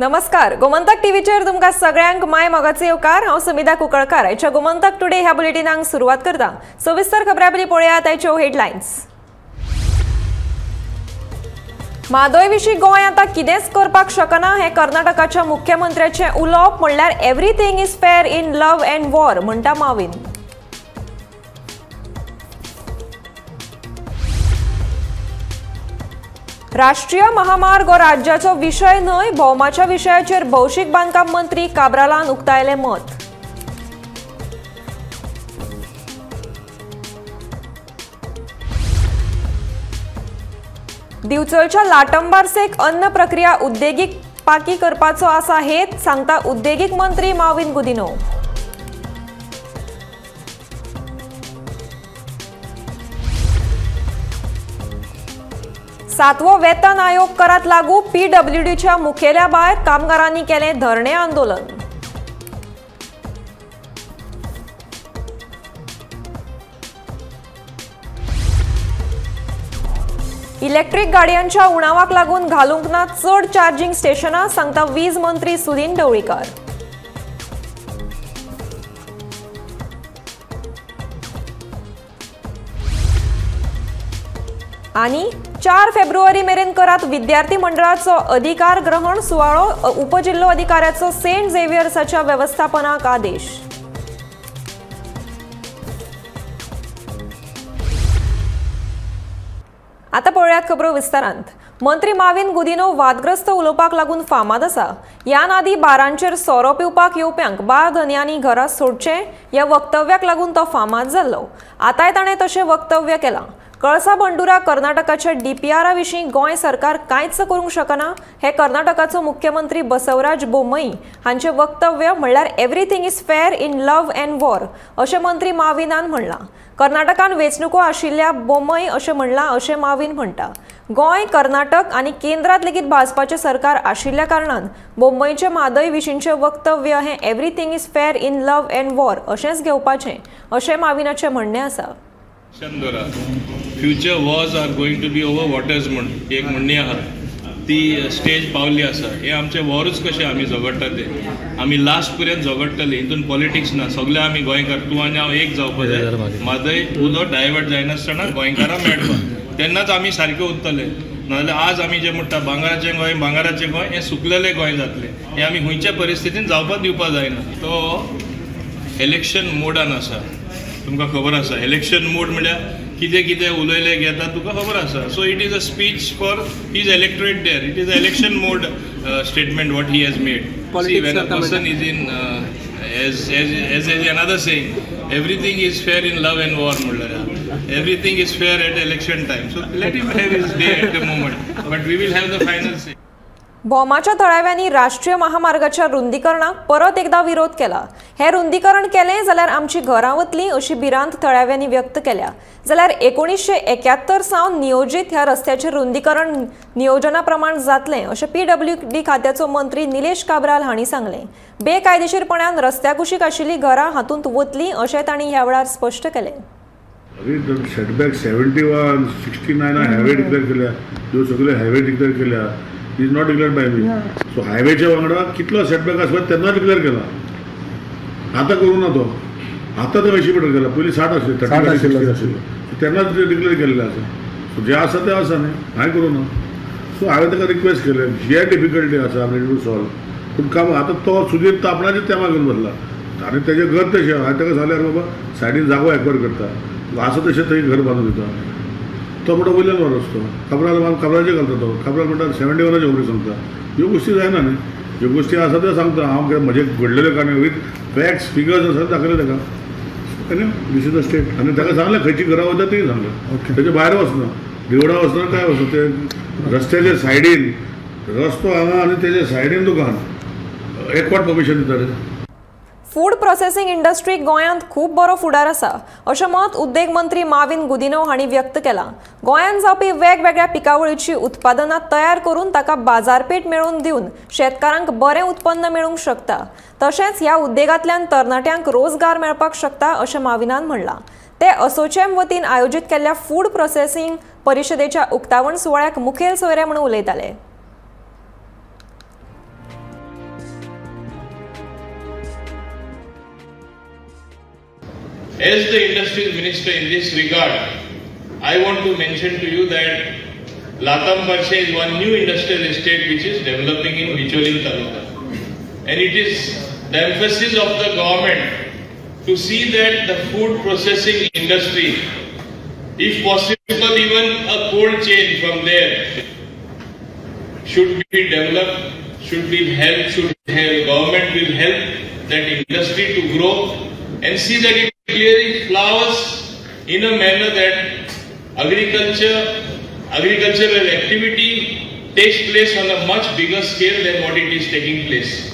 नमस्कार, गोमंतक टीव्हीचेर तुमकां सगळ्यांक माय मोगाचे येवकार। हांव समिता कुंकळकार। आयच्या गोमंतक टुडे ह्या बुलेटिनाक सुरवात करता। सविस्तर खबरां पयलीं पळयात आयच्यो हेडलायन्स। म्हादय विशीं गोंय आतां कितेंच करपाक शकना हें कर्नाटकाच्या मुख्यमंत्र्याचें उलोवप म्हणल्यार everything is fair in love and war म्हणटा माविन। राष्ट्रीय महामार्ग हो राज्याचो विषय न्हय, भौमाच्या विशयाचेर भौशीक बांदकाम मंत्री काब्रालान उक्तायलें मत। दिवचलच्या लाटंबारसेक अन्न प्रक्रिया उद्देगीक पाकी करपाचो आसा हेत, सांगता उद्देगीक मंत्री माविन गुदिनो। सातवो वेतन आयोग करात लागू, पीडब्ल्यूडीच्या मुखेल्या भायर कामगारांनी केलें धरणे आंदोलन। इलेक्ट्रिक गाडयांच्या उणावाक लागून घालूंक ना चड चार्जिंग स्टेशनां, सांगता वीज मंत्री सुदीन ढवळीकर। आणि 4 फेब्रुवारी मेरेन करात विद्यार्थी मंडळाचो अधिकार ग्रहण सुवाळो, उपजिल्लो अधिकाऱ्याचो सेंट झेवियर्साच्या व्यवस्थापनाक आदेश। आता पळयात खबरो विस्तारांत। मंत्री माविन गुदिनो वादग्रस्त उलोवपाक लागून फामाद आसा। ह्या नादी बारांचेर सोरो पिवपाक येवप्यांक बाळ धन्यांनी घरा सोडचें ह्या वक्तव्याक लागून तो फामाद जाल्लो। आतांय ताणें तशें वक्तव्य केलां। कळसा बंडुरा कर्नाटकाच्या डीपीआर विशीं गोंय सरकार कांयच करूंक शकना हे कर्नाटकाचो मुख्यमंत्री बसवराज बोम्मई हांचें वक्तव्य म्हणल्यार everything is fair in love and war अशें मंत्री माविनान म्हणलां। कर्नाटकान वेंचणुको आशिल्ल्या बोम्मई अशें म्हणलां अशें माविन म्हणटा। गोंय, कर्नाटक आनी केंद्रांत लेगीत भाजपाचें सरकार आशिल्ल्या कारणान बोम्मईचें म्हादय विशींचें वक्तव्य हें everything is fair in love and war अशेंच घेवपाचें अशें माविनाचें म्हणणें आसा। Future wars are going to be over waters म्हण एक म्हणणी आहा ती स्टेज पावली आसा। हे आमचे वॉरूच कशें आमी झगडटा ते आमी लास्ट पर्यंत झगडटले, हितून पॉलिटिक्स ना, सगळे आमी गोंयकार तूं आनी हांव एक जावपा जाय। म्हादय उदो डायवर्ट जायनासतना गोंयकारां मेळपा तेन्नाच आमी सारके उरतले। नाजाल्यार आज आमी जें म्हणटा भांगराचें गोंय भांगराचें गोंय हें सुकलेलें गोंय जातलें। हें आमी खंयच्या परिस्थितीन जावपाक दिवपा जायना। तो इलेक्शन मोडान आसा, तुमकां खबर आसा। इलेक्शन मोड म्हळ्यार कितें कितें उलयलें घेता तुका खबर आसा। So it is a speech for his electorate there, it is a election mode statement what he has made. See when a person is in age another saying everything is fair in love and war म्हणल्यार everything is fair at election time. So let him have his day at the moment, but we will have the final say. भौमाच्या थळाव्यांनी राष्ट्रीय महामार्गाच्या रुंदीकरणाक परत एकदा विरोध केला। हे रुंदीकरण केलें जाल्यार आमची घरां वतलीं अशी भिरांत थळाव्यांनी व्यक्त केल्या। जाल्यार 1971 सावन नियोजीत ह्या रस्त्याचें रुंदीकरण नियोजना प्रमाण जातलें अशें पीडब्ल्यूडी खात्याचो मंत्री निलेश काब्राल हांणी सांगलें। बेकायदेशीरपणान रस्त्या कुशीक आशिल्लीं घरां हातूंत वतलीं अशें तांणी ह्या वेळार स्पश्ट केलें। सेटबॅक 71, 69 हायवे डिक्लेअर केल्या, ह्यो सगळ्यो हायवे डिक्लेअर केल्या। Is not declared by me. So हायवेच्या वांगडा कितलो सेटबॅक आसता तेन्ना डिक्लेअर केला, आतां करूं ना तो। आतां तो 80 मीटर केला, पयलीं 60 आसले, 30 आशिल्लो तेन्नाच डिक्लेअर केल्लें आसा। सो जें आसा तें आसा न्ही, हांवें करूं ना। सो हांवें ताका रिक्वेस्ट केलें जे डिफिकल्टी आसा आमी टू सॉल्व, पूण काम आतां तो सुदीर तापणाचें तेमा घेवन बसला आनी तेजें घर तशें। हांवें ताका सांगल्यार बाबा सायडीन जागो एकवायर करता, आसा तशें थंय घर बांदून दिता। तो म्हणटा वयल्यान वर आसतो, खबराचेर घालता तो। खबराक म्हणटा 71ची खबरी सांगता। ह्यो गोश्टी जायना न्ही, ह्यो गोश्टी आसा त्यो सांगता हांव म्हजे घडलेले कारण विथ फॅक्ट्स फिगर्स आसा दाखयले ताका। आनी दीस इज द स्टेट। आनी ताका सांगलें खंयची घरां वता तीं सांगलें, तेजे भायर वचना, देवळां वचना, काय वचना। ते रस्त्याचे सायडीन रस्तो हांगा आनी तेजे सायडीन दुकान एकवट परमिशन दिता रे। फूड प्रोसेसिंग इंडस्ट्रीक गोंयांत खूब बरो फुडार आसा अशें मत उद्देग मंत्री माविन गुदिनो हांणी व्यक्त केलां। गोंयांत जावपी वेगवेगळ्या पिकावळीची उत्पादनां तयार करून ताका बाजारपेठ मेळोवन दिवन शेतकारांक बरें उत्पन्न मेळूंक शकता। तशेंच ह्या उद्देगांतल्यान तरणाट्यांक रोजगार मेळपाक शकता अशें माविनान म्हणलां। ते असोचेम वतीन आयोजीत केल्ल्या फूड प्रोसेसिंग परिशदेच्या उक्तावण सुवाळ्याक मुखेल सोयरे म्हणून उलयताले। As the Industrial Minister in this regard, I want to mention to you that Latam Parshe is one new industrial estate which is developing in Bicholim Taluka. And it is the emphasis of the government to see that the food processing industry, if possible even a cold chain from there, should be developed, should be helped, government will help that industry to grow and see that it clearly flowers in a manner that agricultural activity takes place on a much bigger scale than what it is taking place.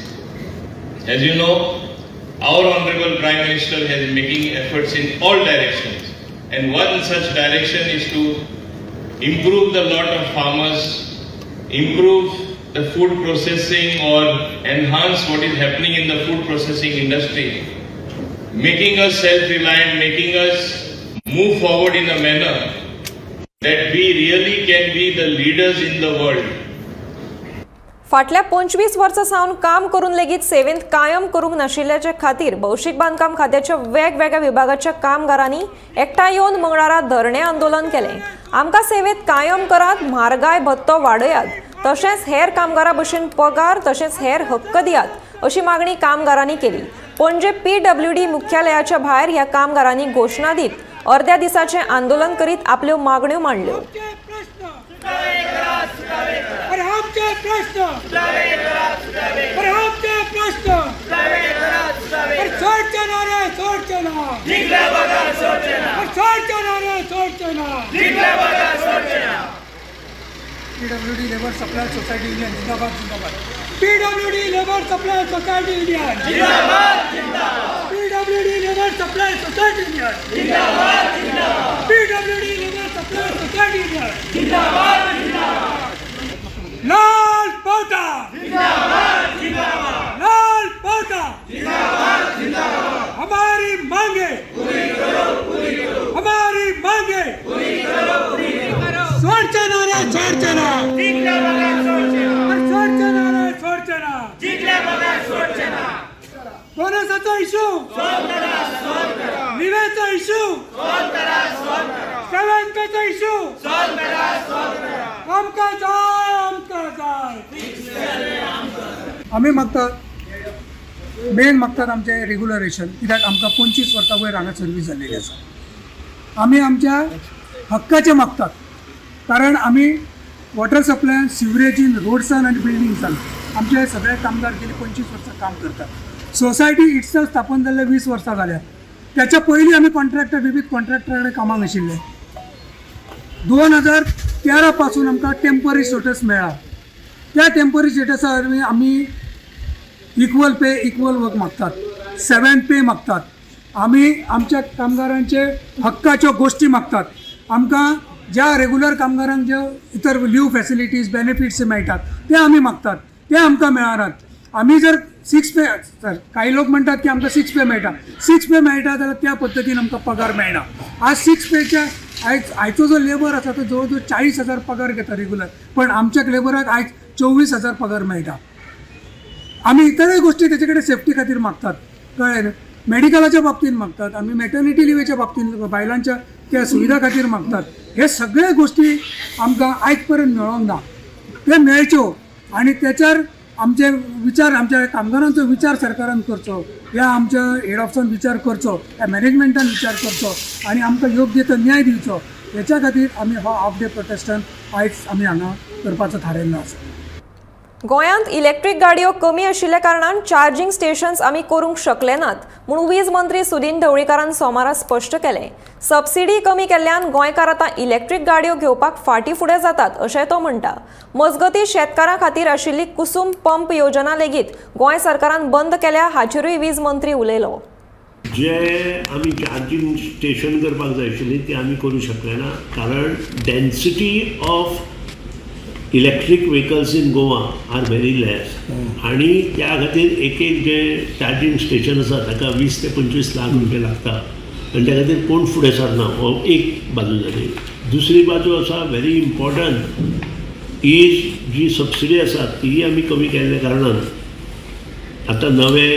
As you know, our Honorable Prime Minister has been making efforts in all directions, and one such direction is to improve the lot of farmers, improve the food processing or enhance what is happening in the food processing industry, making us self-reliant, making us move forward in a manner that we really can be the leaders in the world. फाटल्या 25 वर्सां सावन काम करून लेगीत सेवेंत कायम करूंक नाशिल्ल्याचे खातीर भौशीक बांदकाम खात्याच्या वेगवेगळ्या विभागाच्या कामगारांनी एकठांय येवन मंगळारा धरणे आंदोलन केले. आमकां सेवेंत कायम करात, म्हारगाय भत्तो वाडयात, तशेंच हेर कामगारां भशेन पगार तशेंच हेर हक्क दियात अशी मागणी कामगारांनी केली. पणजे PWD मुख्यालयाच्या भायर ह्या कामगारांनी घोषणा दीत अर्ध्या दिसाचे आंदोलन करीत आपल्यो मागण्यो मांडल्यो. PWD Labour Supply Society Union जिंदाबाद जिंदाबाद. PWD Labour Supply Society Union जिंदाबाद जिंदाबाद. PWD Labour Supply Society Union जिंदाबाद जिंदाबाद. PWD Labour Supply Society Union जिंदाबाद जिंदाबाद. लाल पौधा जिंदाबाद जिंदाबाद. लाल पौधा जिंदाबाद जिंदाबाद. हमारी मांगे पूरी करो, पूरी करो. हमारी मांगे पूरी करो, पूरी करो. सोडचना रे सोडचना, जिंकला बघा सोडचना. सोडचना रे सोडचना, जिंकला बघा सोडचना. बोनसाचा इशू सॉल्व करा, सॉल्व करा. निवेचा इशू सॉल्व करा, सॉल्व करा. सेवंतचा इशू सॉल्व करा, सॉल्व करा. आमका जाय, आमका जाय. आम्ही मागतात मेन मागतात आमचे रेग्युलरेशन, कित्याक आमकां 25 वर्सां वयर हांगा सर्वीस जाल्लेली आसा. आमी आमच्या हक्काचे मागतात, कारण आमी वॉटर सप्लाय, सिवरेजीन, रोड्सान आनी बिल्डिंग्सान आमचे सगळे कामगार गेली 25 वर्सां काम करतात. सोसायटी इट्सॅल्फ स्थापन जाल्ले 20 वर्सां जाल्यात. त्याच्या पयलीं आमी कॉन्ट्रॅक्टर, विविध कॉन्ट्रॅक्टरा कडेन कामाक आशिल्ले. 2013 पासून आमकां टेम्पररी स्टेटस मेळ्ळा. त्या टेम्पररी स्टेटसा वरवीं आमी इक्वल पे, इक्वल वर्क मागतात, 7 पे मागतात. आमी आमच्या कामगारांचे हक्काच्यो गोष्टी मागतात. आमकां ज्या रेग्युलर कामगारांक जे इतर लीव फॅसिलिटीज, बेनिफिट्स मेळटात ते आमी मागतात, ते आमकां मेळनात. आमी जर 6 पे, सर काही लोक म्हणटात की आमकां 6 पे मेळटा. 6 पे मेळटा जाल्यार त्या पद्दतीन आमकां पगार मेळना. आज 6 पेच्या आयचो जो लेबर आसा तो जवळ जवळ 40,000 पगार घेता रेग्युलर, पण आमच्या लेबराक आयज 24,000 पगार मेळटा. आमी इतरय गोष्टी तेचे कडेन सेफ्टी खातीर मागतात, कळ्ळें न्हय. मेडिकलाच्या बाबतींत मागतात, आमी मॅटर्निटी लिवेच्या बाबतींत बायलांच्या त्या सुविधा खातीर मागतात. हे सगळे गोष्टी आमकां आयज पर्यंत मेळोंक ना. ते मेळच्यो आनी त्याच्यार आमचे विचार, आमच्या कामगारांचो विचार सरकारान करचो, या आमच्या हेड ऑफिसान विचार करचो, या मॅनेजमेंटान विचार करचो आनी आमकां योग्य तो न्याय दिवचो. हेच्या खातीर आमी हो हाफ डे प्रोटेस्टान आयज आमी हांगा करपाचो थारायल्लो आसा. गोंयांत इलेक्ट्रीक गाडयो कमी आशिल्ल्या कारणान चार्जिंग स्टेशन्स आमी करूंक शकले नात म्हणून वीज मंत्री सुदीन ढवळीकारान सोमारा स्पश्ट केलें. सबसिडी कमी केल्ल्यान गोंयकार आतां इलेक्ट्रीक गाडयो घेवपाक फाटीं फुडें जातात अशें तो म्हणटा. मजगतीं शेतकारां खातीर आशिल्ली कुसुम पंप योजना लेगीत गोंय सरकारान बंद केल्या हाचेरूय वीज मंत्री उलयलो. जे आमी चार्जिंग स्टेशन करपाक जाय आशिल्लीं ती आमी करूं शकले ना, कारण density of electric vehicles in Goa are very less. आणि त्या खातीर एक जे चार्जिंग स्टेशन आसा ताका 20 ते 25 लाख रुपये लागता आनी त्या खातीर कोण फुडें सरना. हो एक बाजू जाली. दुसरी बाजू आसा व्हेरी इम्पॉर्टंट इज जी सबसिडी आसा ती आमी कमी केल्ल्या कारणान आतां नवे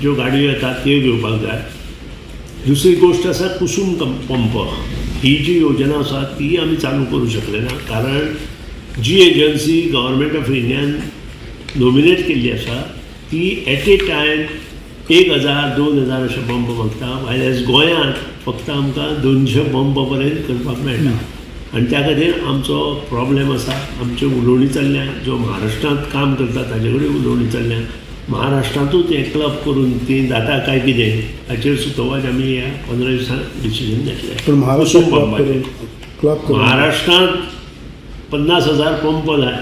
ज्यो गाडयो येतात त्यो घेवपाक जाय. दुसरी गोष्ट आसा कुसुम पंप, ही जी योजना आसा ती आमी चालू करूं शकले ना, कारण जी एजन्सी गव्हर्मेंट ऑफ इंडियान नॉमिनेट केल्ली आसा ती एट ए टायम 1000-2000 अशे पंप मागता, वायल्यास गोंयांत फक्त आमकां 200 पंप पर्यंत करपाक मेळटा. आनी त्या खातीर आमचो प्रॉब्लेम आसा. आमच्यो उलोवणी चल्ल्या, जो महाराष्ट्रांत काम करता ताजे कडेन उलोवणी चल्ल्या. महाराष्ट्रांतूच हें क्लब करून ती जाता काय कितें हाचेर सुतोवपाक आमी ह्या 15 दिसांत डिसिजन घेतलें. महाराष्ट्रांत 50,000 पंप जाय,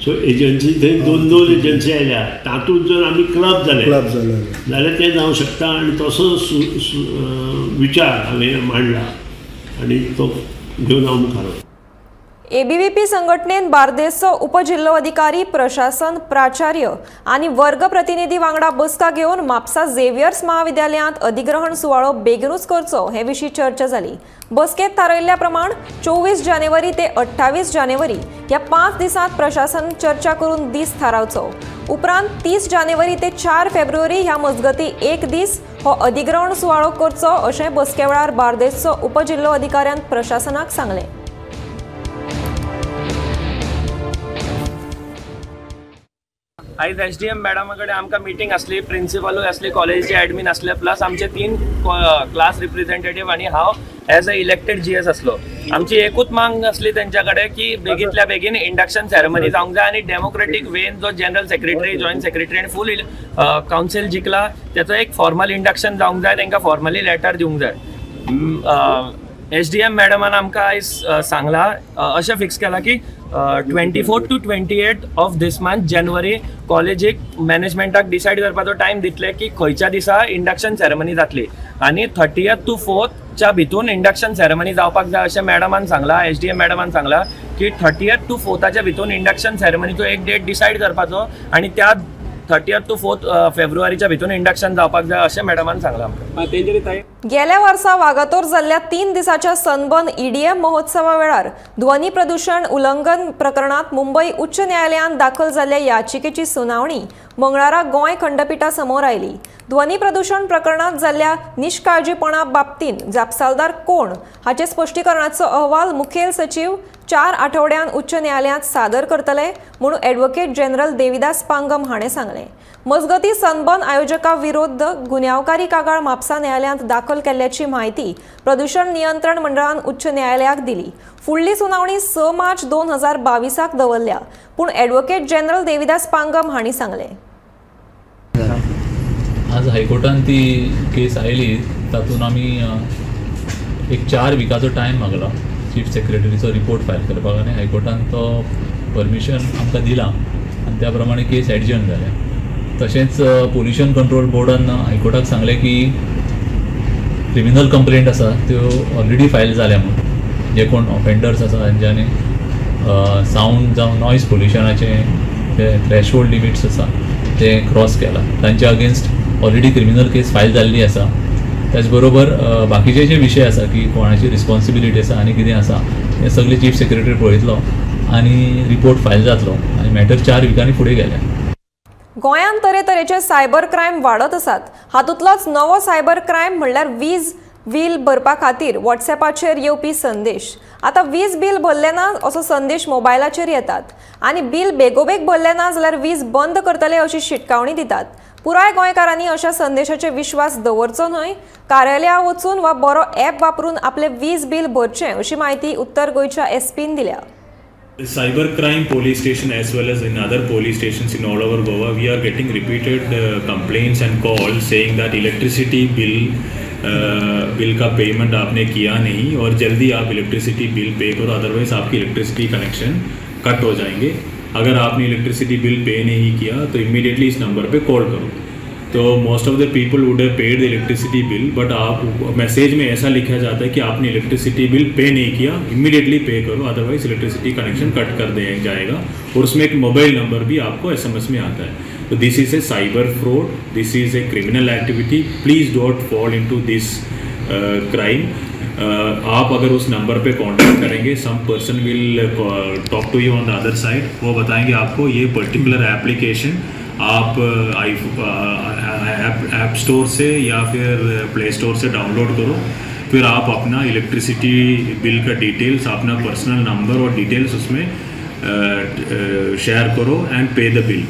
सो एजन्सी थंय 2 एजन्सी आयल्या, तातूंत जर आमी क्लब जाले जाल्यार तें जावं शकता. आनी तसो विचार हांवें मांडला आनी तो घेवन हांव मुखार वता. एबीवीपी संघटनेन बार्देसचो उपजिल्लो अधिकारी, प्रशासन, प्राचार्य आणि वर्ग प्रतिनिधी वांगडा बसका घेवन म्हापसा झेवियर्स महाविद्यालयांत अधिग्रहण सुवाळो बेगीनूच करचो हे विशीं चर्चा जाली. बसकेत थारायल्ल्या प्रमाण 24 जानेवारी ते 28 जानेवारी ह्या 5 दिसांत प्रशासन चर्चा करून दीस थारावचो. उपरांत 30 जानेवारी ते 4 फेब्रुवारी ह्या मजगती 1 दीस हो अधिग्रहण सुवाळो करचो अशें बसके वेळार बार्देसचो उपजिल्लो अधिकाऱ्यान प्रशासनाक सांगलें. आयज एसडीएम मॅडमा कडेन आमकां मिटींग आसली, प्रिंसिपलूय आसली, कॉलेजीचे एडमीन आसले, प्लस आमचे 3 क्लास रिप्रेझेंटेटिव्ह आणि हांव एज अ इलेक्टेड जीएस आसलो. आमची एकूच मांग आसली तेंच्या कडेन की बेगींतल्या बेगीन इंडक्शन सेरेमनी जावंक जाय आनी डेमोक्रेटीक वेन जो जनरल सेक्रेटरी, जॉयंट सेक्रेटरी आनी फूल कावन्सील जिखला त्याचो एक फॉर्मल इंडक्शन जावंक जाय, तांकां फॉर्मली लेटर दिवंक जाय. एसडीएम मॅडमान आमकां आयज सांगला, अशें फिक्स केला की 24 to 28 ऑफ दिस मंथ जानेवारी कॉलेजीक मॅनेजमेंटाक डिसायड करपाचो टायम दितले की खंयच्या दिसा इंडक्शन सेरेमनी जातली आनी 30th to 4th च्या भितून इंडक्शन सेरेमनी जावपाक जाय अशें मॅडमान सांगला. एसडीएम मॅडमान सांगला की 30th to 4th भितून इंडक्शन सेरेमनीचो एक डेट डिसायड करपाचो आनी त्या 30th to 4th फेब्रुवारीच्या भितून इंडक्शन जावपाक जाय अशें मॅडमान सांगला आमकां. गेल्या वर्सा वागातोर जाल्ल्या 3 दिसाच्या सनबर्न ईडीएम महोत्सवा वेळार ध्वनी प्रदूषण उल्लंघन प्रकरणात मुंबई उच्च न्यायालयात दाखल जाल्ल्या याचिकेची सुनावणी मंगळारा गोंय खंडपीठा समोर आयली. ध्वनी प्रदूषण प्रकरणात जाल्ल्या निष्काळजीपणा बाबतीन जापसालदार कोण हाचे स्पश्टीकरणाचो अहवाल मुखेल सचिव 4 आठवड्यान उच्च न्यायालयात सादर करतले म्हणून ॲडव्होकेट जनरल देविदास पांगम हाणें सांगलें. मजगती सनबर्न आयोजका विरोध गुन्यांवकारी कागाळ म्हापसा न्यायालयात दाखल केल्ल्याची माहिती प्रदूषण नियंत्रण मंडळान उच्च न्यायालयाक दिली. फुडली सुनावणी 6 मार्च 2022 दवरल्या पूण ॲडव्होकेट जनरल देविदास पांगम हांणी सांगलें. आज हायकोर्टान ती केस आयली, तातूंत आमी एक 4 विकाचो टायम मागला चीफ सेक्रेटरीचो रिपोर्ट फायल करपाक आनी हायकोर्टान तो परमिशन आमकां दिला आनी त्या प्रमाणे केस एडजर्न जाल्या. तशेंच पोल्युशन कंट्रोल बोर्डान हायकोर्टाक सांगलें की क्रिमिनल कंप्लेंट आसा त्यो ऑलरेडी फायल जाल्या म्हणून, जे कोण ऑफेंडर्स आसा तांच्यांनी सावंड जावं नॉयज पोल्युशनाचे जे थ्रेशहोल्ड लिमिट्स आसा ते क्रॉस केला, तांच्या अगेन्स्ट ऑलरेडी क्रिमिनल केस फायल जाल्ली आसा. त्याच बरोबर बाकीचे जे विशय आसा की कोणाची रिस्पॉन्सिबिलिटी आसा आनी कितें आसा हें सगळें चीफ सेक्रेटरी पळयतलो आनी रिपोर्ट फायल जातलो आनी मॅटर 4 विकांनी फुडें गेल्या. गोंयांत तरेतरेचे सायबर क्रायम वाडत आसात. हातूंतलोच नवो सायबर क्रायम म्हणल्यार वीज बील भरपा खातीर व्हॉट्सॅपाचेर येवपी संदेश. आतां वीज बील भरलें ना असो संदेश मोबायलाचेर येतात आनी बील बेगोबेग भरलें ना जाल्यार वीज बंद करतले अशी शिटकावणी दितात. पुराय गोंयकारांनी अशा संदेशाचेर विश्वास दवरचो न्हय, कार्यालयां वचून वा बरो ॲप वापरून आपले वीज बील भरचें अशी माहिती उत्तर गोंयच्या एसपीन दिल्या. Cyber crime police station as well as in other police stations in all over Goa, we are getting repeated complaints and calls saying that electricity bill का पेमेंट आपने किया नहीं और जल्दी आप इलेक्ट्रिसिटी बिल पे करो, otherwise आपकी electricity connection cut हो जाएंगे. अगर आपने इलेक्ट्रिसिटी बिल पे नहीं किया तो इमीडिएटली इस नंबर पे कॉल करो. तो most of the people would have paid the electricity bill, but आप मैसेज में ऐसा लिखा जाता है कि आपने इलेक्ट्रिसिटी बिल पे नहीं किया, इमीडिएटली पे करो, अदरवाइज इलेक्ट्रिसिटी कनेक्शन कट कर दिया जाएगा. और उसमें एक मोबाइल नंबर भी आपको SMS में आता है. तो this is a cyber fraud, this is a criminal activity. Please don't fall into this crime. आप अगर उस नंबर पे कांटेक्ट करेंगे, some person will talk to you on the other side. वो बताएंगे आपको ये पर्टिकुलर एप्लीकेशन आप ऐप स्टोर से या फिर प्ले स्टोर से डाउनलोड करो, फिर आप अपना इलेक्ट्रिसिटी बिल का डिटेल्स, अपना पर्सनल नंबर और डिटेल्स उसमें शेयर करो end pay the bill.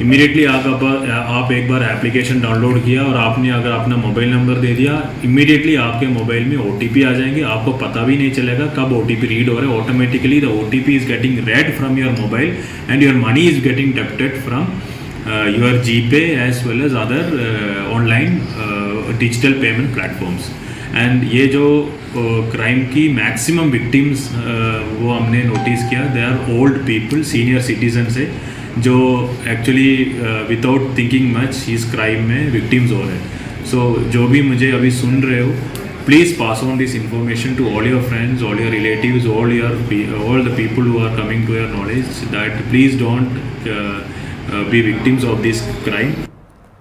Immediately आप एक बार एप्लीकेशन डाउनलोड किया और आपने अगर अपना मोबाइल नंबर दे दिया, इमीडिएटली आपके मोबाइल में OTP आ जाएंगे, आपको पता भी नहीं चलेगा कब OTP रीड हो रहा है। Automatically the OTP is getting read from your mobile and your money is getting debited from your GPay as well as other online digital payment platforms. And ये जो क्राइम की मैक्सिमम विक्टिम्स वो हमने notice किया, they are old people, senior citizen से, जो actually without thinking much इस crime में विक्टिम्स हो रहे हैं। सो जो भी मुझे अभी सुन रहे हो, please pass on this information to all your friends, all your relatives, all the people who are coming to your knowledge, that please don't be victims of this crime.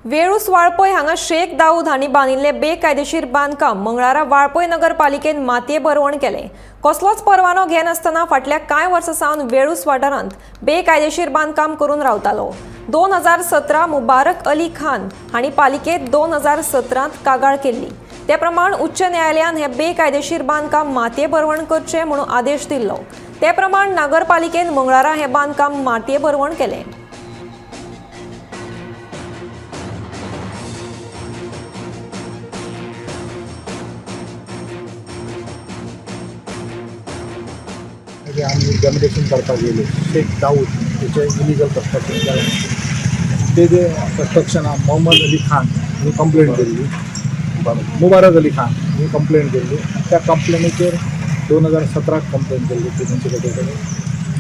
वेळूस वाळपय हांगा शेख दाऊद हांणी बांदिल्ले बेकायदेशीर बांदकाम मंगळारा वाळपय नगरपालिकेन मातये भरवण केलें। कसलोच परवानो घेनासतना फाटल्या कांय वर्सां सावन वेळूस वाठारांत बेकायदेशीर बांदकाम करून रावतालो। 2017 मुबारक अली खान हांणी पालिकेत 2017 कागाळ केल्ली। ते प्रमाण उच्च न्यायालयान हे बेकायदेशीर बांदकाम मातये भरवण करचें म्हणून आदेश दिल्लो। ते प्रमाण नगरपालिकेन मंगळारा हे बांदकाम मातये भरवण केलें। आम्ही डेमोलेशन करपाक गेले, शेख दाऊद त्याचे इलिगल कन्स्ट्रक्शन केलें। ते जे कन्स्ट्रक्शन मोहम्मद अली खान ही कंप्लेंट केल्ली, मुबारक अली खान ही कंप्लेंट केल्ली। त्या कंप्लेनीचेर 2017 कंप्लेंट केल्ली तेंचे कडेन।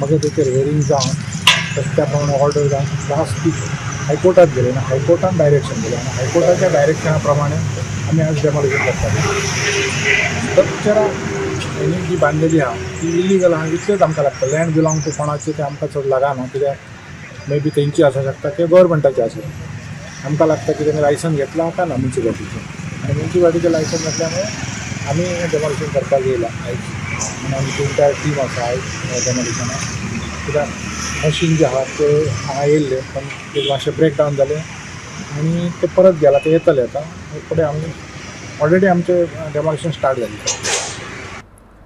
मागीर तेचेर हियरिंग जावन त्या प्रमाणे ऑर्डर जावन लास्ट वीक हायकोर्टात गेले ना, हायकोर्टान डायरेक्शन दिलें आनी हायकोर्टाच्या डायरेक्शना प्रमाणे आमी आज डेमोलेशन करतात। स्ट्रक्चरां यांनी जी बांधलेली आहा ती इलिगल आहा इतलेंच आमकां लागता। लँड बिलोंग टू कोणाचे ते आमकां चड लागना, कित्याक मे बी तेंची आसूं शकता किंवा गव्हर्मेंटाची आसूं शकता। आमकां लागता की तेणें लायसन घेतला आतां ना म्युन्सिपालिटीचें, आनी म्युन्सिपालिटीचें लायसन घेतल्यामुळे आमी डेमोलेशन करपाक येयला आयज। आनी आमची इंटायर टीम आसा आयज डेमोलेशनाक, कित्याक मशीन जे आहा ते हांगा येयल्ले पण ते मातशें ब्रेक डावन जालें आनी ते परत गेला, ते येतले आतां। फुडें आमी ऑलरेडी आमचें डेमोलेशन स्टार्ट जाल्लें।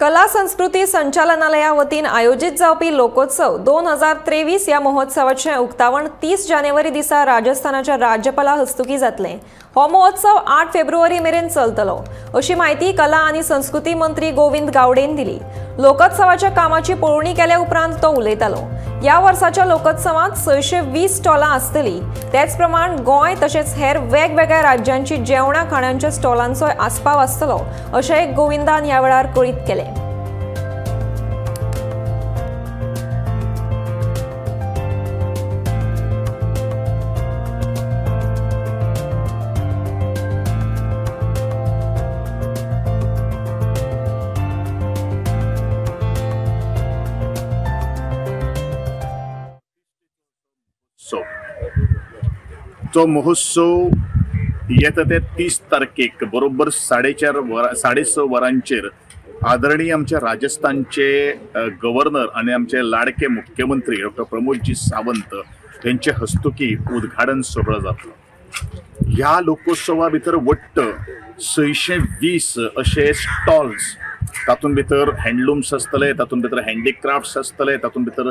कला संस्कृती संचालनालया वतीन आयोजित जावपी लोकोत्सव 2023 या महोत्सवाचें उक्तावण 30 जानेवारी दिसा राजस्थानाच्या राज्यपाला हस्तुकी जातलें। हो महोत्सव 8 फेब्रुवारी मेरेन चलतलो, अशी माहिती कला आनी संस्कृती मंत्री गोविंद गावडेन दिली। लोकोत्सवाच्या कामाची पळोवणी केल्या उपरांत तो उलयतालो। या वर्साच्या लोकोत्सवात 620 स्टॉलां आसतली। तेच प्रमाण गोंय तशेंच हेर वेगवेगळ्या राज्यांची जेवणा खाणांच्या स्टॉलांचोय आस्पाव आसतलो, अशें गोविंदान ह्या वेळार कळीत केलें। तो महोत्सव येता ते 30 तारखेक बरोबर 6:30 वरांचेर आदरणीय आमचे राजस्थानचे गव्हर्नर आणि आमचे लाडके मुख्यमंत्री डॉ. प्रमोदजी सावंत यांचे हस्तुकी उद्घाटन सोहळो जातलो। ह्या लोकोत्सवा भितर वट्ट 620 अशे स्टॉल्स, तातूंत भितर हँडलूम्स आसतले, तातूंत भितर हँडीक्राफ्ट्स आसतले, तातूंत भितर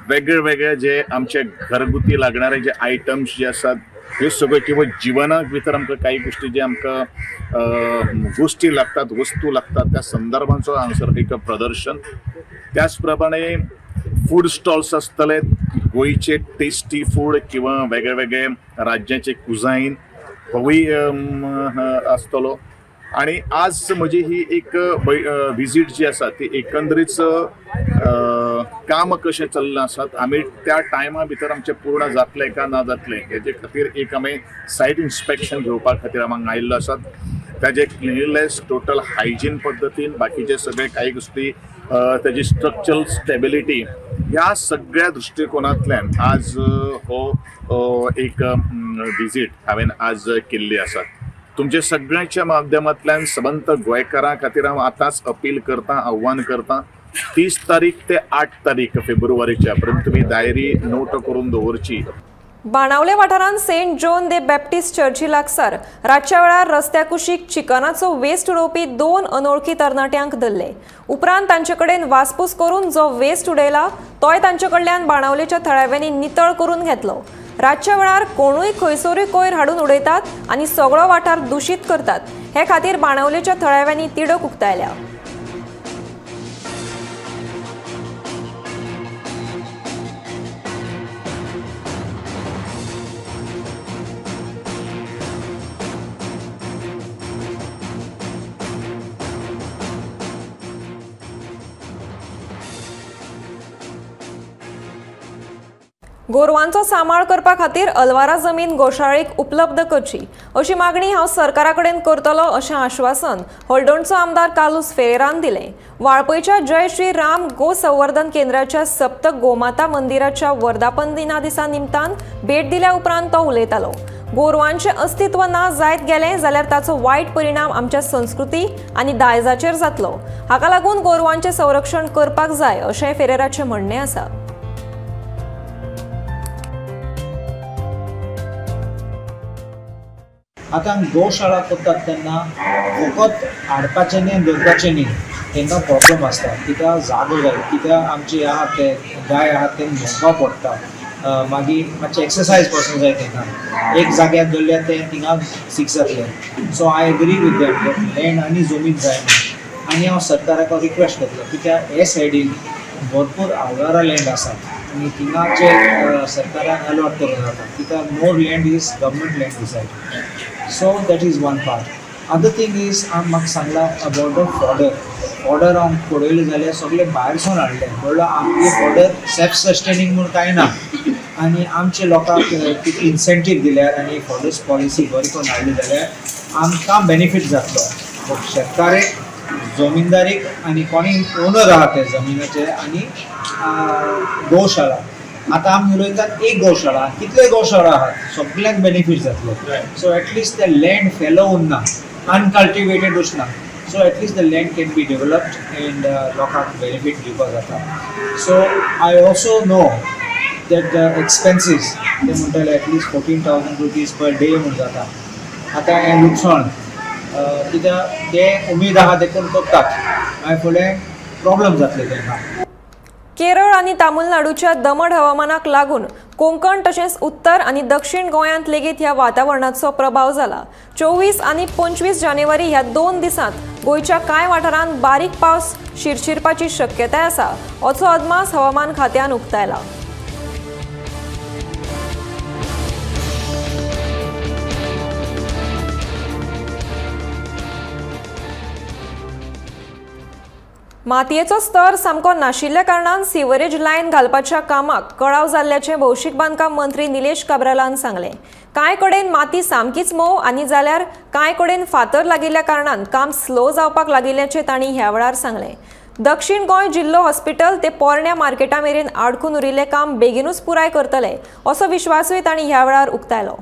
वेगळे वेगळे जे आमचे घरगुती लागणारे जे आयटम्स जे आसात हे सगळे, किंवा जिवनाक भितर आमकां काही गोष्टी जे आमकां गोष्टी लागतात, वस्तू लागतात, त्या संदर्भांचो हांगासर एक प्रदर्शन। त्याच प्रमाणे फूड स्टॉल्स आसतले, गोंयचे टेस्टी फूड किंवा वेगळे वेगळे राज्याचे कुझाईन होय आसतलो। आणि आज म्हजी ही एक विजीट जी आसा ती एकंदरीत काम कशें चल्लें आसात, आमी त्या टायमा भितर आमचें पूर्ण जातलें का ना जातलें हेजे खातीर एक आमी सायट इन्स्पेक्शन घेवपा खातीर आमी आयिल्लो आसात। ताजे क्लिनलीनेस, टोटल हायजीन पद्दतीन, बाकीचे सगळे काही गोष्टी, ताजी स्ट्रक्चरल स्टेबिलिटी, ह्या सगळ्या दृश्टिकोनांतल्यान आज हो एक विजीट हांवें आज केल्ली आसा। तुमचे सगळ्यांच्या माध्यमांतल्यान सबंत गोंयकारां खातीर हांव आतांच अपील करता, आव्हान करता, 30 तारीख ते 8 तारीख फेब्रुवारीच्या पर्यंत तुमी डायरी नोट करून दवरची। बाणावले वाठारांत सेंट जॉन दे बॅप्टिस्ट चर्ची लागसार रातच्या वेळार रस्त्या कुशीक चिकनाचो वेस्ट उडोवपी 2 अनवळखी तरणाट्यांक धरले. उपरांत तांचे कडेन वासपूस करून जो वेस्ट उडयला तोय तांचे कडल्यान बाणावलेच्या थळाव्यांनी नितळ करून घेतलो. रातच्या वेळार कोणूय खंयसरूय कोयर हाडून उडयतात आनी सगळो वाठार दूषित करतात. हे खातीर बाणावलेच्या थळाव्यांनी तिडक उक्तायल्या. गोरवांचो सांबाळ करपा खातीर अलवारा जमीन गोशाळेक उपलब्ध करची अशी मागणी हांव सरकारा कडेन करतलो अशें आश्वासन हळडणचो आमदार कालूस फेरेरान दिलें. वाळपयच्या जय श्री राम गो संवर्धन केंद्राच्या सप्तक गोमाता मंदिराच्या वर्धापन दिना दिसा निमतान भेट दिल्या उपरांत तो उलयतालो. गोरवांचें अस्तित्व ना जायत गेलें जाल्यार ताचो वायट परिणाम आमच्या संस्कृती आनी दायजाचेर जातलो. हाका लागून गोरवांचें संरक्षण करपाक जाय अशें फेरेराचें म्हणणें आसा. आतां गोशाळा करतात तेन्ना फकत हाडपाचें न्ही दवरपाचें न्ही तेंकां प्रॉब्लम आसता. कित्याक जागो जाय, कित्याक आमचे आहा ते गाय आहा ते न्होवपा पडटा, मागीर मातशें एक्सरसायज पासून जाय तेंकां. एक जाग्यार दवरल्यार ते थिंगा फिक्स जातलें. So I agree with that land आनी जमीन जाय आनी हांव सरकाराक रिक्वेस्ट करतलो कित्याक हे सायडीन भरपूर आवारा लँड आसा आनी थिंगाचे सरकारान अलॉट करूं जाता कित्याक more land is government land decided. So that is one part. Other thing is म्हाका सांगला अबाउट द फॉडर हांव पळयलें जाल्यार सगळे भायरसून हाडले. म्हणल्यार आमगे फॉडर सेल्फ सस्टेनिंग म्हूण कांय ना आनी आमचे लोकांक इन्सेंटीव दिल्यार आनी फॉडर्स पॉलिसी बरी करून हाडली जाल्यार आमकां बेनिफीट जातलो. शेतकारेक, जमीनदारीक आनी कोणी ओनर आहा ते जमिनाचे आनी गोशाळा. आतां आमी उलयतात एक गोशाळा, कितले गोशाळा आहात सगळ्यांक बेनिफीट जातले. सो एटलिस्ट ते लँड फेलो उरना, अनकल्टिवेटेड उरना. So at least the land can be developed end लोकांक बेनिफीट दिवपाक जाता. So I also know that the expenses ते म्हणटाले एटलिस्ट 14,000 रुपीज पर डे म्हूण जाता. आतां हें लुकसाण कित्याक ते उमेद आहा देखून करतात आनी फुडें प्रॉब्लम जातले तेंकां. केरळ आणि तामिळनाडूच्या दमट हवामानाक लागून कोंकण तशेंच उत्तर आणि दक्षिण गोंयांत लेगीत ह्या वातावरणाचो प्रभाव जाला. 24 आणि 25 जानेवारी ह्या 2 दिसांत गोंयच्या कांय वाठारांत बारीक पावस शिरशिरपाची शक्यताय आसा असो अदमास हवामान खात्यान उक्तायला. मातयेचो स्तर सामको नाशिल्ल्या कारणान सिवरेज लायन घालपाच्या कामाक कळाव जाल्ल्याचें भौशीक बांदकाम मंत्री निलेश काब्रालान सांगलें. कांय कडेन माती सामकीच मोव आनी जाल्यार कांय कडेन फातर लागिल्ल्या कारणान काम स्लो जावपाक लागिल्ल्याचें तांणी ह्या वेळार सांगलें. दक्षिण गोंय जिल्लो हॉस्पिटल ते पोरण्या मार्केटा मेरेन आडकून उरिल्लें काम बेगीनूच पुराय करतले असो विश्वासूय तांणी ह्या वेळार उक्तायलो.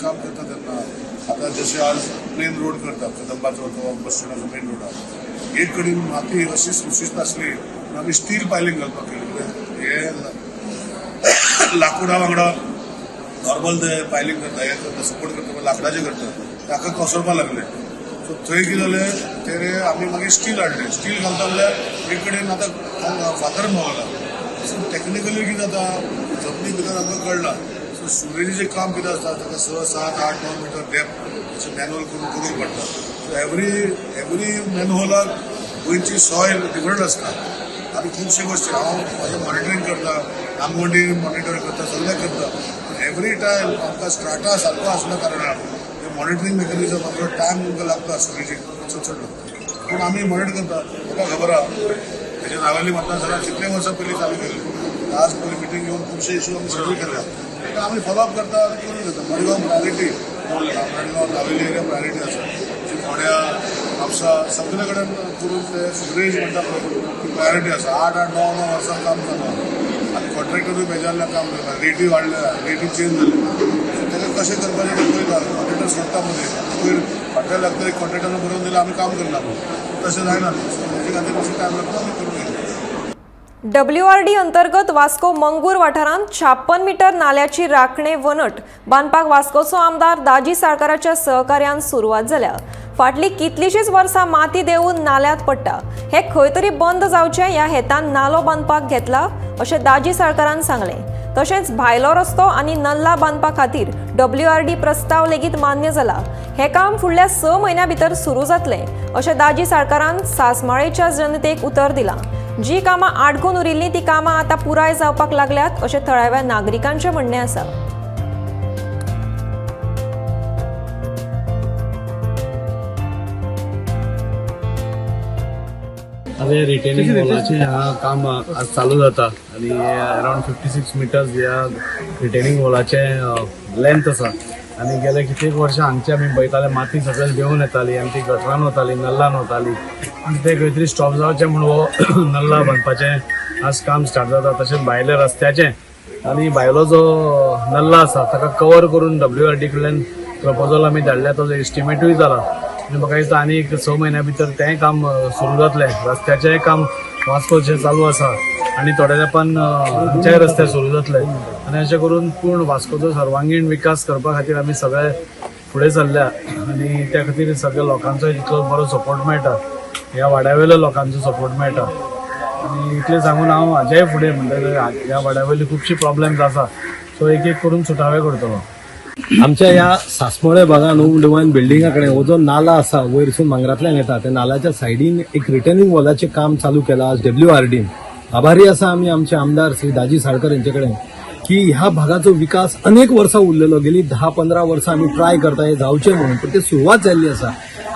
काम करता तेन्ना आता जसे आज प्लेन रोड करतात कदंबाचो तो बस स्टँडाचो मेन रोड आहा एक कडेन माती अशी सुशिस्त आसली आमी स्टील पायलिंग घालपाक केली. हे लाकूडा वांगडा नॉर्मल ते पायलिंग करता हे सपोर्ट करता लाकडाचे करता ताका कोसळपाक लागले. सो थंय कितें जालें ते आमी मागीर स्टील हाडले. स्टील घालता जाल्यार एक कडेन आतां फातर मेवला. सो टॅक्निकली कितें जाता जमनी भितर आमकां कळना. सुरेजीचें काम कितें आसता ताका 6, 7, 8, 9 मिटर डेप्थ मॅन्युअल करूंक पडटा. सो एवरी मॅनहोलाक गोंयची सॉयल डिफरंट आसता आनी खुबशे गोश्टी हांव म्हाजें मॉनिटरींग करता, आमगोंडी मॉनिटर करता, सगळें करता. एवरी टायम आमकां स्ट्राटा सारको आसल्या कारणान मॉनिटरींग मेकॅनिझम आमकां टायम आमकां लागता सुरेजीक चड लागता. पूण आमी मॉनिटर करता म्हाका खबर आहा तेजे नावेली मतदारसंघात कितले वर्सां पयलीं चालू केल्ली. आज पयलीं मिटींग घेवन खुबशे इशू आमी सॉल्व केल्या. आम्ही फॉलोअप करता करून घेता. Madgaon priority, Madgaon Navelim area priority आसा. फोड्या म्हापसा सगळे कडेन करून ते सुरेज म्हणटा प्रायोरिटी आसा. 8-9 वर्सां काम जाता आनी कॉन्ट्रॅक्टरूय बेजारल्या काम करता. रेटी वाडल्या, रेटी चेंज जाल्या. ताका कशें करपाचें तें पळयता. कॉन्ट्रॅक्टर सोडटा मदीं पयर फाटल्या लागता एक कॉन्ट्रॅक्टरान बरोवन दिल्यार आमी काम करना. तशें जायना. तेजे खातीर मातशें टायम लागता आमी करून घेता. WRD अंतर्गत वास्को मंगूर वाठारांत 56 मीटर नाल्याची राखणे वणट बांदपाक वास्कोचो आमदार दाजी साळकाराच्या सहकार्यान सुरवात जाल्या. फाटली कितलीशीच वर्सां माती देऊन नाल्यांत पडटा. हे खंय तरी बंद जावचें ह्या हेतान नालो बांदपाक घेतला अशें दाजी साळकारान सांगलें. तशेंच भायलो रस्तो आनी नल्ला बांदपा खातीर WRD प्रस्ताव लेगीत मान्य जाला. हे काम फुडल्या 6 म्हयन्यां भितर सुरू जातलें अशें दाजी साळकारान सासमाळेच्या जनतेक उतर दिलां. जी कामां आडकून उरिल्लीं ती कामां आतां पुराय जावपाक लागल्यात अशें थळाव्या नागरिकांचें म्हणणें आसा. अरे रिटेनिंग वॉलाचे काम आज चालू जाता आणि अराउंड 56 मीटर्स ह्या रिटेनिंग वॉलाचे लेंथ आसा आणि गेले कित्येक वर्सां हांगचे आमी पळयताले माती सगळें घेवन येताली आनी ती गटरान वताली नल्लान वताली आनी ते खंय तरी स्टॉप जावचें म्हणून हो नल्ला बांदपाचें आज काम स्टार्ट जाता. तशेंच भायल्या रस्त्याचें आनी भायलो जो नल्ला आसा ताका कवर करून WRD कडल्यान प्रपोजल आमी धाडल्या. तो एस्टिमेटूय जाला आनी म्हाका दिसता आनी 6 म्हयन्यां भितर तें काम सुरू जातलें. रस्त्याचें काम वास्कोचें चालू आसा आनी थोड्या तेंपान आमचेय रस्ते सुरू जातले आनी अशें करून पूर्ण वास्कोचो सर्वांगीण विकास करपा खातीर आमी सगळे फुडें सरल्या आनी त्या खातीर सगळ्या लोकांचो इतलो बरो सपोर्ट मेळटा. ह्या वाड्यावेल्या लोकांचो सपोर्ट मेळटा आनी इतलें सांगून हांव हाजेय फुडें म्हणटलें ह्या वाड्यावेली खुबशी प्रॉब्लेम्स आसा सो एक एक करून सुटावे करतलो. आमच्या ह्या सासमळे भागात डिवाइन बिल्डिंगा कडेन हो जो नाला आसा वयरसून मांगरांतल्यान येता त्या नाल्याच्या सायडीन एक रिटर्निंग वॉलाचें काम चालू केलां आज WRDन. आभारी आसा आमी आमचे आमदार श्री दाजी साळकर यांचे कडेन की ह्या भागाचो विकास अनेक वर्सां उरलेलो. गेली 10-15 वर्सां आमी ट्राय करता हे जावचें म्हणून पण ते सुरवात जाल्ली आसा.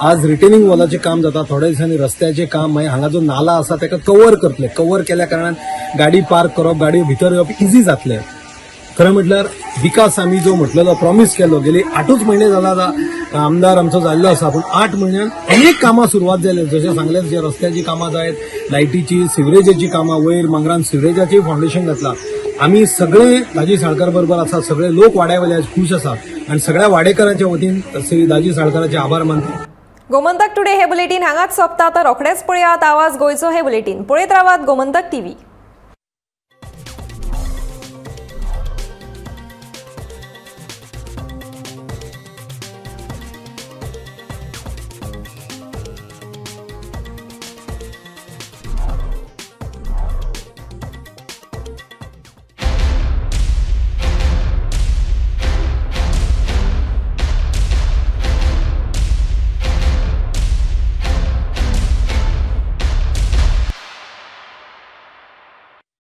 आज रिटेनिंग वॉलाचें काम जाता. थोड्या दिसांनी रस्त्याचें काम मागीर हांगा जो नाला आसा ताका कवर करतले. कवर केल्या कारणान गाडी पार्क करप गाडयो भितर येवप इजी जातलें. खरें म्हटल्यार विकास आमी जो म्हटलेलो प्रॉमिस केलो गेली 8च म्हयने जाला आमदार आमचो जाल्लो आसा पूण 8 म्हयन्यात अनेक कामां सुरवात जाले. जशें सांगलें जे रस्त्याची कामां जायत लायटीची सिवरेजाची कामां वयर मांगरान सिवरेजाचें फावंडेशन घातलां. आमी सगळे दाजी साळकर बरोबर आसा. सगळे लोक वाड्यावेले खूश आसा आनी सगळ्या वाडेकरांच्या वतीन श्री दाजी साळकराचे आभार मानता. गोमंतक टुडे हे बुलेटिन हांगाच सोंपता. तर रोखडेच पळयात आवाज गोंयचो हे बुलेटिन. पळयत रावात गोमंतक TV.